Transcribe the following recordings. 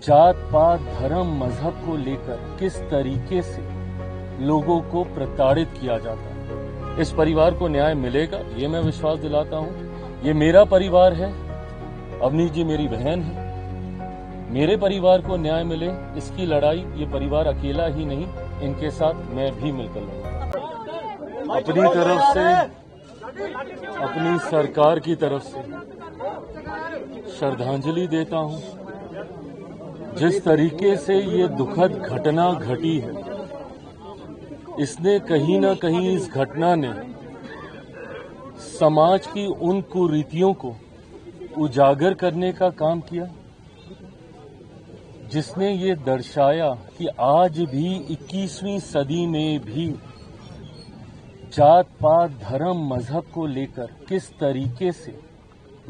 जात पात धर्म मजहब को लेकर किस तरीके से लोगों को प्रताड़ित किया जाता है। इस परिवार को न्याय मिलेगा, ये मैं विश्वास दिलाता हूं। ये मेरा परिवार है, अवनी जी मेरी बहन है। मेरे परिवार को न्याय मिले, इसकी लड़ाई ये परिवार अकेला ही नहीं, इनके साथ मैं भी मिलकर लड़ूंगा। अपनी तरफ से, अपनी सरकार की तरफ से श्रद्धांजलि देता हूं। जिस तरीके से ये दुखद घटना घटी है, इसने कहीं न कहीं, इस घटना ने समाज की उन कुरीतियों को उजागर करने का काम किया, जिसने ये दर्शाया कि आज भी 21वीं सदी में भी जात पात धर्म मजहब को लेकर किस तरीके से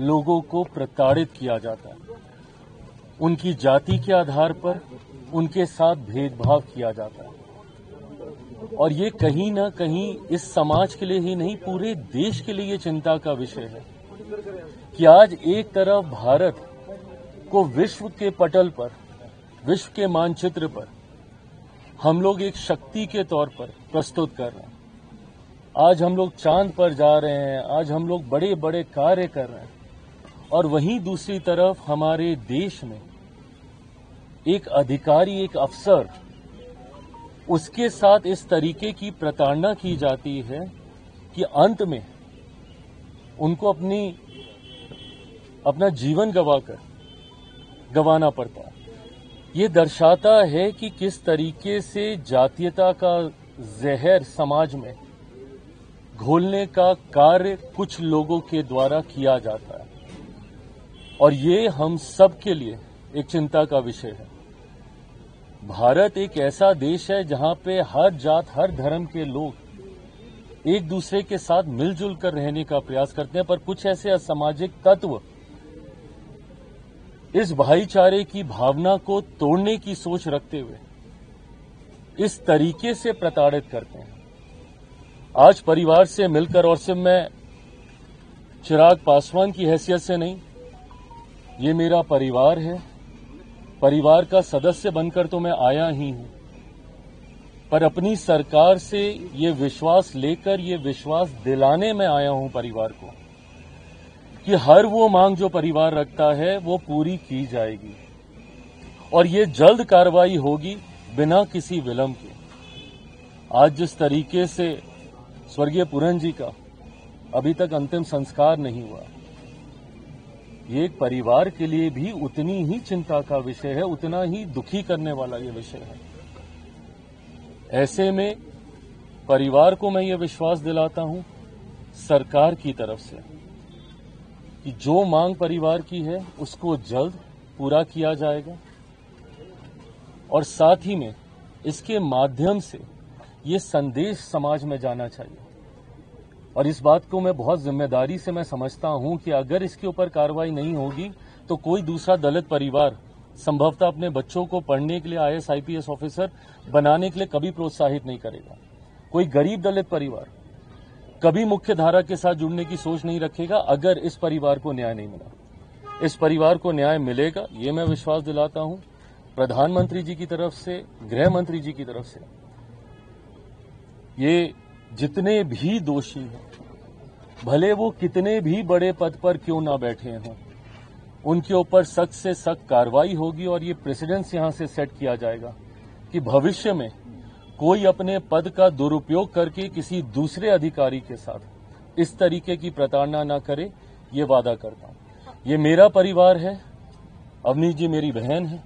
लोगों को प्रताड़ित किया जाता है। उनकी जाति के आधार पर उनके साथ भेदभाव किया जाता है। और ये कहीं न कहीं इस समाज के लिए ही नहीं, पूरे देश के लिए ये चिंता का विषय है कि आज एक तरफ भारत को विश्व के पटल पर, विश्व के मानचित्र पर हम लोग एक शक्ति के तौर पर प्रस्तुत कर रहे हैं। आज हम लोग चांद पर जा रहे हैं, आज हम लोग बड़े बड़े कार्य कर रहे हैं। और वहीं दूसरी तरफ हमारे देश में एक अधिकारी, एक अफसर, उसके साथ इस तरीके की प्रताड़ना की जाती है कि अंत में उनको अपना जीवन गंवाना पड़ता है। ये दर्शाता है कि किस तरीके से जातीयता का जहर समाज में घोलने का कार्य कुछ लोगों के द्वारा किया जाता है। और ये हम सब के लिए एक चिंता का विषय है। भारत एक ऐसा देश है जहां पे हर जात, हर धर्म के लोग एक दूसरे के साथ मिलजुल कर रहने का प्रयास करते हैं, पर कुछ ऐसे असामाजिक तत्व इस भाईचारे की भावना को तोड़ने की सोच रखते हुए इस तरीके से प्रताड़ित करते हैं। आज परिवार से मिलकर, और सिर्फ मैं चिराग पासवान की हैसियत से नहीं, ये मेरा परिवार है, परिवार का सदस्य बनकर तो मैं आया ही हूं, पर अपनी सरकार से ये विश्वास लेकर, ये विश्वास दिलाने में आया हूं परिवार को कि हर वो मांग जो परिवार रखता है वो पूरी की जाएगी और ये जल्द कार्रवाई होगी बिना किसी विलंब के। आज जिस तरीके से स्वर्गीय पुरन जी का अभी तक अंतिम संस्कार नहीं हुआ, ये एक परिवार के लिए भी उतनी ही चिंता का विषय है, उतना ही दुखी करने वाला ये विषय है। ऐसे में परिवार को मैं ये विश्वास दिलाता हूं सरकार की तरफ से कि जो मांग परिवार की है उसको जल्द पूरा किया जाएगा और साथ ही में इसके माध्यम से ये संदेश समाज में जाना चाहिए। और इस बात को मैं बहुत जिम्मेदारी से मैं समझता हूं कि अगर इसके ऊपर कार्रवाई नहीं होगी तो कोई दूसरा दलित परिवार संभवतः अपने बच्चों को पढ़ने के लिए IAS IPS ऑफिसर बनाने के लिए कभी प्रोत्साहित नहीं करेगा। कोई गरीब दलित परिवार कभी मुख्य धारा के साथ जुड़ने की सोच नहीं रखेगा अगर इस परिवार को न्याय नहीं मिला। इस परिवार को न्याय मिलेगा, ये मैं विश्वास दिलाता हूं। प्रधानमंत्री जी की तरफ से, गृह मंत्री जी की तरफ से, ये जितने भी दोषी हैं, भले वो कितने भी बड़े पद पर क्यों ना बैठे हों, उनके ऊपर सख्त से सख्त कार्रवाई होगी और ये प्रेसिडेंस यहां से सेट किया जाएगा कि भविष्य में कोई अपने पद का दुरुपयोग करके किसी दूसरे अधिकारी के साथ इस तरीके की प्रताड़ना ना करे। ये वादा करता हूं। ये मेरा परिवार है, अवनी जी मेरी बहन है।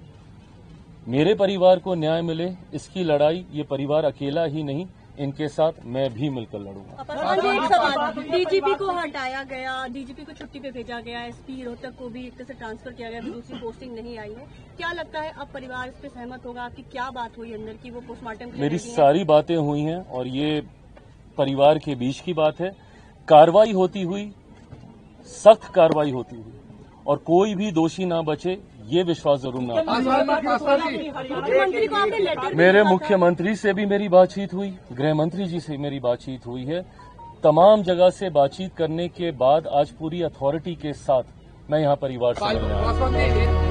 मेरे परिवार को न्याय मिले, इसकी लड़ाई ये परिवार अकेला ही नहीं, इनके साथ मैं भी मिलकर लड़ूंगा। एक सवाल, डीजीपी को हटाया गया, डीजीपी को छुट्टी पे भेजा गया, एसपी रोहतक को भी एक तरह से ट्रांसफर किया गया, दूसरी पोस्टिंग नहीं आई है। क्या लगता है अब परिवार इस पे सहमत होगा कि क्या बात हुई अंदर की, वो पोस्टमार्टम? मेरी सारी बातें हुई हैं और ये परिवार के बीच की बात है। कार्रवाई होती हुई, सख्त कार्रवाई होती हुई और कोई भी दोषी ना बचे, ये विश्वास जरूर ना। मेरे मुख्यमंत्री से भी मेरी बातचीत हुई, गृह मंत्री जी से मेरी बातचीत हुई है। तमाम जगह से बातचीत करने के बाद आज पूरी अथॉरिटी के साथ मैं यहाँ परिवार से मिलने आया।